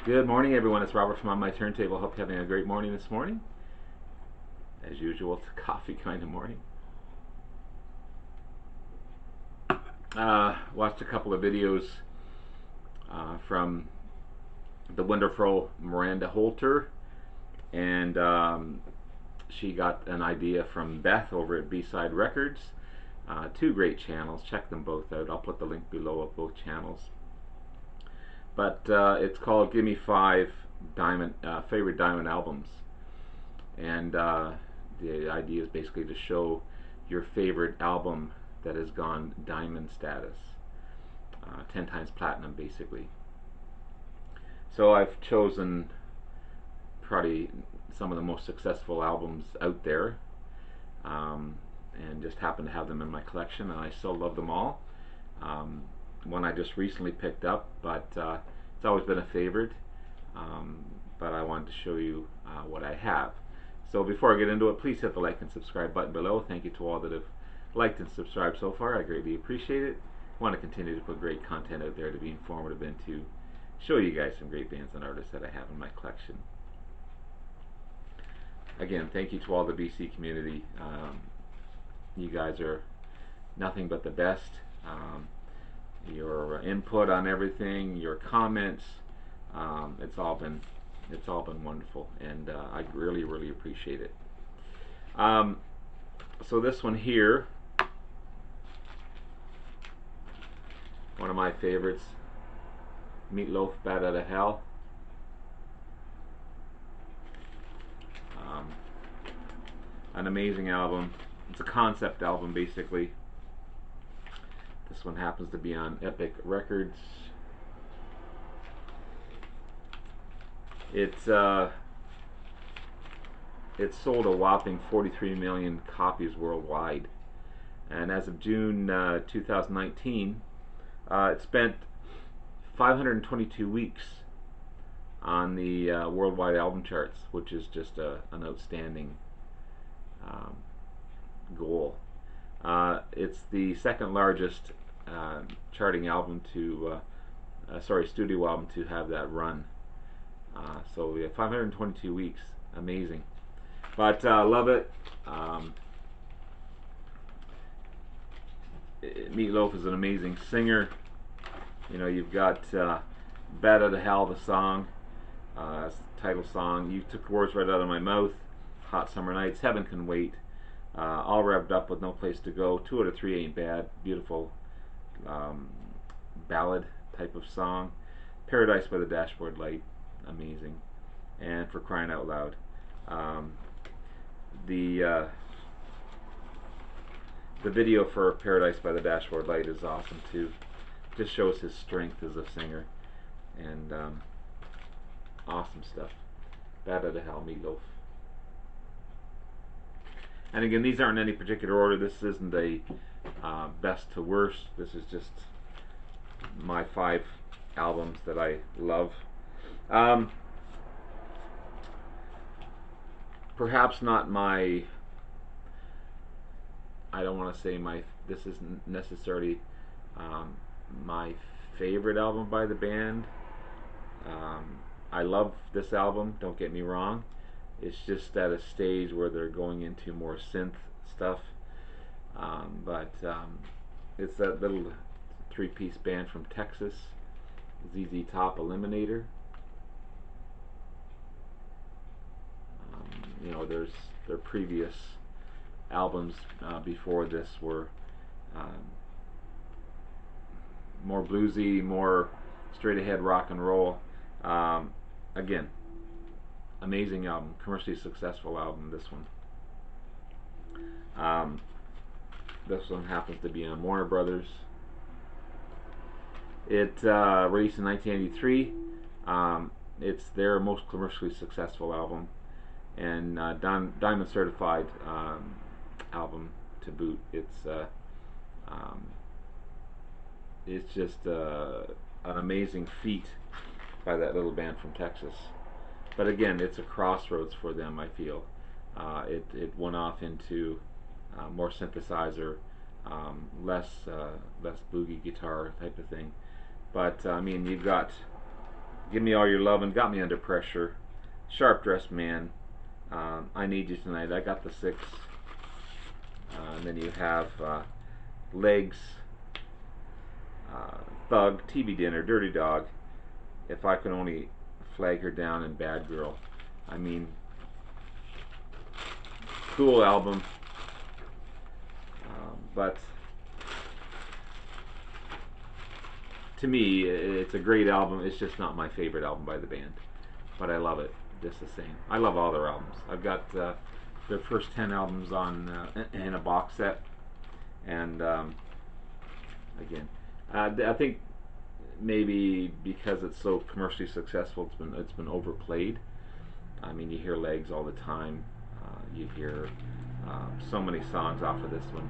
Good morning, everyone. It's Robert from On My Turntable. Hope you're having a great morning this morning. As usual, it's a coffee kind of morning. Watched a couple of videos from the wonderful Miranda Holter, and she got an idea from Beth over at B-Side Records. Two great channels. Check them both out. I'll put the link below of both channels. But it's called Gimme 5 favorite diamond albums, and the idea is basically to show your favorite album that has gone diamond status, 10 times platinum basically. So I've chosen probably some of the most successful albums out there, and just happen to have them in my collection, and I still love them all. One I just recently picked up, but it's always been a favorite, but I wanted to show you what I have. So before I get into it, please hit the like and subscribe button below. Thank you to all that have liked and subscribed so far. I greatly appreciate it. I want to continue to put great content out there to be informative and to show you guys some great bands and artists that I have in my collection. Again, thank you to all the BC community. You guys are nothing but the best. Your input on everything, your comments, it's all been wonderful, and I really appreciate it. So this one here, one of my favorites, Meatloaf, Bat Out of Hell. An amazing album. It's a concept album basically. This one happens to be on Epic Records. It sold a whopping 43 million copies worldwide, and as of June 2019, it spent 522 weeks on the worldwide album charts, which is just an outstanding goal. It's the second largest charting album to, studio album to have that run. So we have 522 weeks, amazing. But love it. Meatloaf is an amazing singer. You know, you've got Bat Out of Hell, the song, title song. You took words right out of my mouth. Hot Summer Nights, Heaven Can Wait. All revved up with No Place to Go. 2 out of 3 Ain't Bad. Beautiful ballad type of song. Paradise by the Dashboard Light, amazing. And For Crying Out Loud. The video for Paradise by the Dashboard Light is awesome too. Just shows his strength as a singer, and awesome stuff. Bat Out of Hell, Meatloaf. And again, these aren't in any particular order. This isn't a best to worst. This is just my 5 albums that I love. Perhaps not my, I don't want to say this isn't necessarily my favorite album by the band. I love this album, don't get me wrong. It's just at a stage where they're going into more synth stuff. But it's that little 3-piece band from Texas, ZZ Top, Eliminator. You know, their previous albums before this were more bluesy, more straight ahead rock and roll. Again, amazing album, commercially successful album, this one. This one happens to be on Warner Brothers. It released in 1983. It's their most commercially successful album, and diamond certified album to boot. It's just an amazing feat by that little band from Texas. But again, it's a crossroads for them, I feel. It went off into more synthesizer, less boogie guitar type of thing. But I mean, you've got Give Me All Your Lovin', Got Me Under Pressure, Sharp Dressed Man, I Need You Tonight, I Got the Six, and then you have Legs, Thug, TV Dinner, Dirty Dog, If I Could Only Flag Her Down, and Bad Girl. I mean, cool album, but to me, it's a great album. It's just not my favorite album by the band, but I love it just the same. I love all their albums. I've got their first 10 albums on in a box set, and again, I think maybe because it's so commercially successful, it's been overplayed. I mean, you hear Legs all the time. You hear so many songs off of this one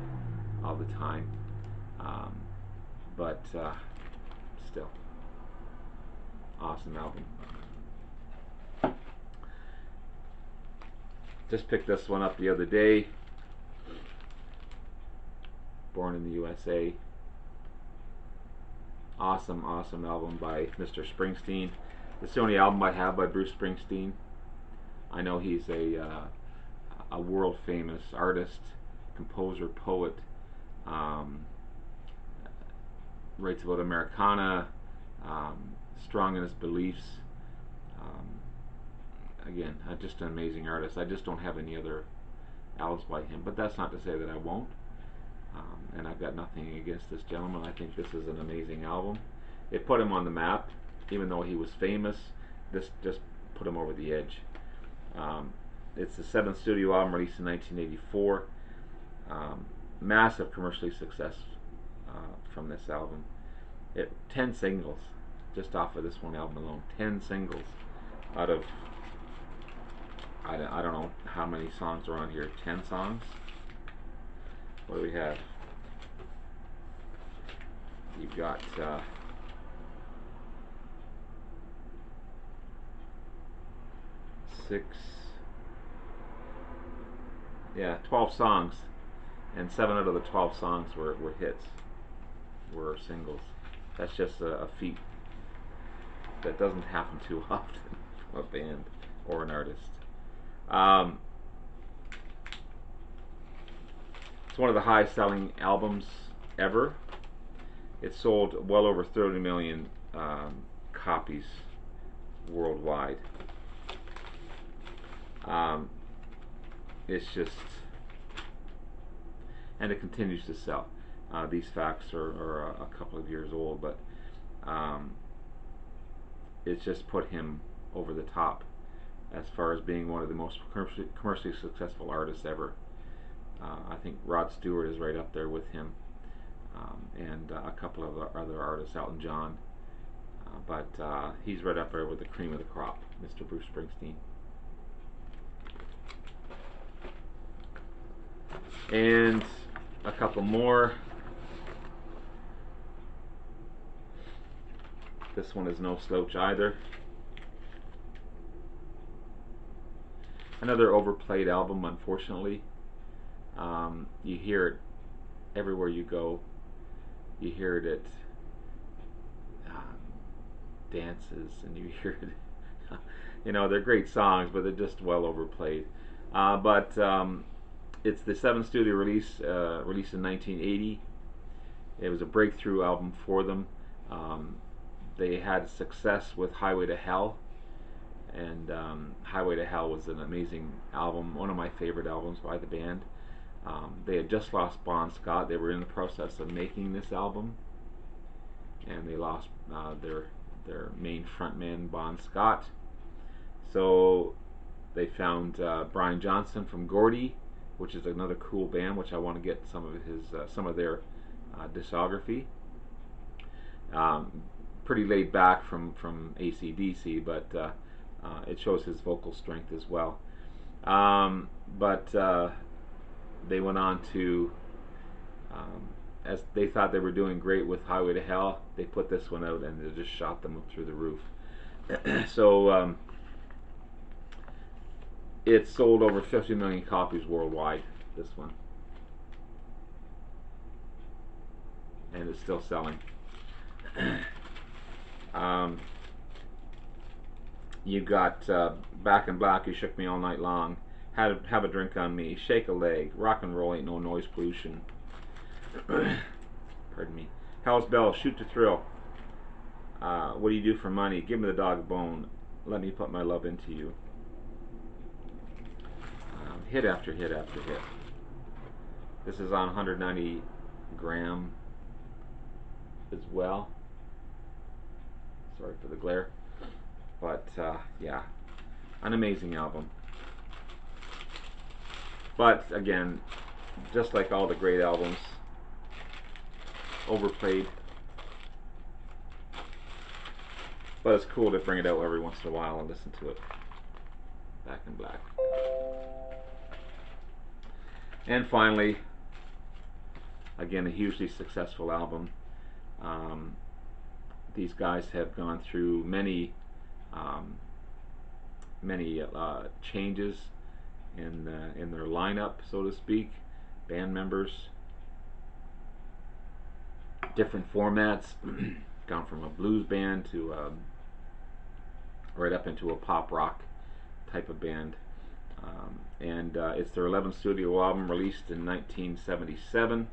all the time, but still, awesome album. Just picked this one up the other day. Born in the USA. Awesome, awesome album by Mr. Springsteen. It's the only album I have by Bruce Springsteen. I know he's a world famous artist, composer, poet. Writes about Americana, strong in his beliefs. Again, just an amazing artist. I just don't have any other albums by him, but that's not to say that I won't. And I've got nothing against this gentleman. I think this is an amazing album. It put him on the map, even though he was famous. This just put him over the edge. It's the 7th studio album released in 1984. Massive commercially success from this album. 10 singles, just off of this one album alone. 10 singles out of, I don't know how many songs are on here. 10 songs? What do we have? You've got six, yeah, 12 songs, and 7 out of the 12 songs were hits, were singles. That's just a feat that doesn't happen too often from a band or an artist. It's one of the highest selling albums ever. It sold well over 30 million copies worldwide. It's just, and it continues to sell. These facts are a couple of years old, but it's just put him over the top as far as being one of the most commercially successful artists ever. I think Rod Stewart is right up there with him, and a couple of other artists, Elton John, but he's right up there with the cream of the crop, Mr. Bruce Springsteen. And a couple more. This one is no slouch either. Another overplayed album, unfortunately. You hear it everywhere you go. You hear it at dances, and you hear it. They're great songs, but they're just well overplayed. But it's the 7th studio release, released in 1980. It was a breakthrough album for them. They had success with Highway to Hell, and Highway to Hell was an amazing album, one of my favorite albums by the band. They had just lost Bon Scott. They were in the process of making this album, and they lost their main frontman, Bon Scott. So they found Brian Johnson from Gordy, which is another cool band, which I want to get some of their discography. Pretty laid back from AC/DC, but it shows his vocal strength as well. But they went on to, as they thought they were doing great with Highway to Hell, they put this one out and it just shot them up through the roof. So it sold over 50 million copies worldwide, this one, and it's still selling. You got Back in Black, You Shook Me All Night Long, Have a Drink on Me, Shake a Leg, Rock and Roll Ain't No Noise Pollution. Pardon me. Hell's Bells, Shoot to Thrill. What Do You Do for Money? Give Me the Dog a Bone. Let Me Put My Love Into You. Hit after hit after hit. This is on 190 gram as well. Sorry for the glare. But yeah, an amazing album. But again, just like all the great albums, overplayed. But it's cool to bring it out every once in a while and listen to it. Back in Black. And finally, again, a hugely successful album. These guys have gone through many changes in their lineup, so to speak. Band members, different formats, gone from a blues band to right up into a pop rock type of band. And it's their 11th studio album, released in 1977.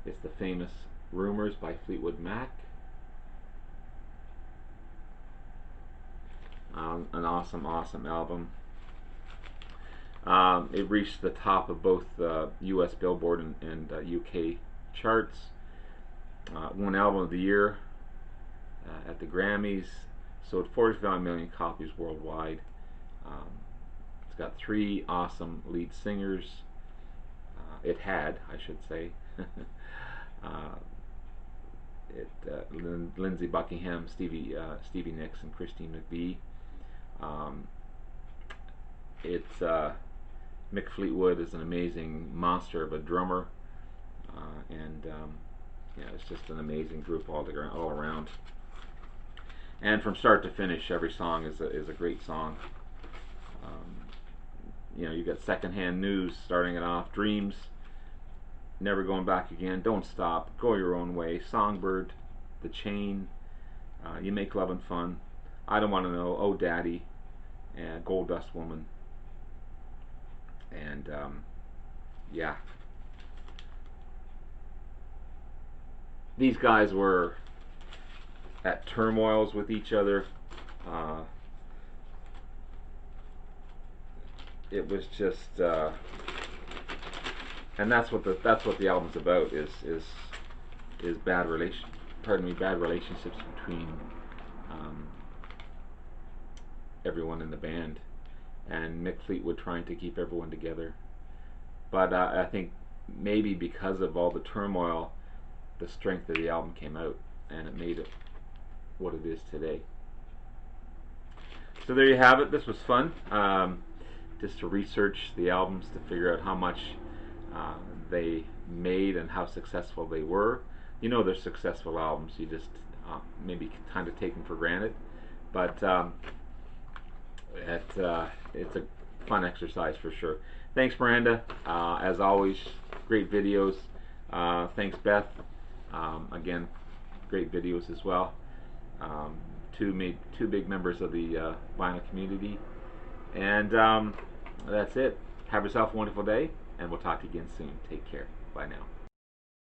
It's the famous Rumors by Fleetwood Mac. An awesome album. It reached the top of both U.S. Billboard and UK charts. Won Album of the Year at the Grammys. Sold 45 million copies worldwide. It's got 3 awesome lead singers. It had, I should say. Lindsey Buckingham, Stevie Nicks, and Christine McVie. Mick Fleetwood is an amazing monster of a drummer, and yeah, it's just an amazing group all around. And from start to finish, every song is a great song. You know, you got Secondhand News starting it off, Dreams, Never Going Back Again, Don't Stop, Go Your Own Way, Songbird, The Chain, You Make Lovin' Fun, I Don't Want to Know, Oh Daddy, and Gold Dust Woman. And yeah, these guys were at turmoils with each other. It was just, and that's what the album's about, is bad relationships between everyone in the band, and Mick Fleetwood trying to keep everyone together. But I think maybe because of all the turmoil, the strength of the album came out, and it made it what it is today. So there you have it. This was fun, just to research the albums to figure out how much they made and how successful they were. You know, they're successful albums. You just maybe kind of take them for granted, but it's a fun exercise for sure. Thanks, Miranda. As always, great videos. Thanks, Beth. Again, great videos as well. Two big members of the vinyl community. And that's it. Have yourself a wonderful day, and we'll talk to you again soon. Take care. Bye now.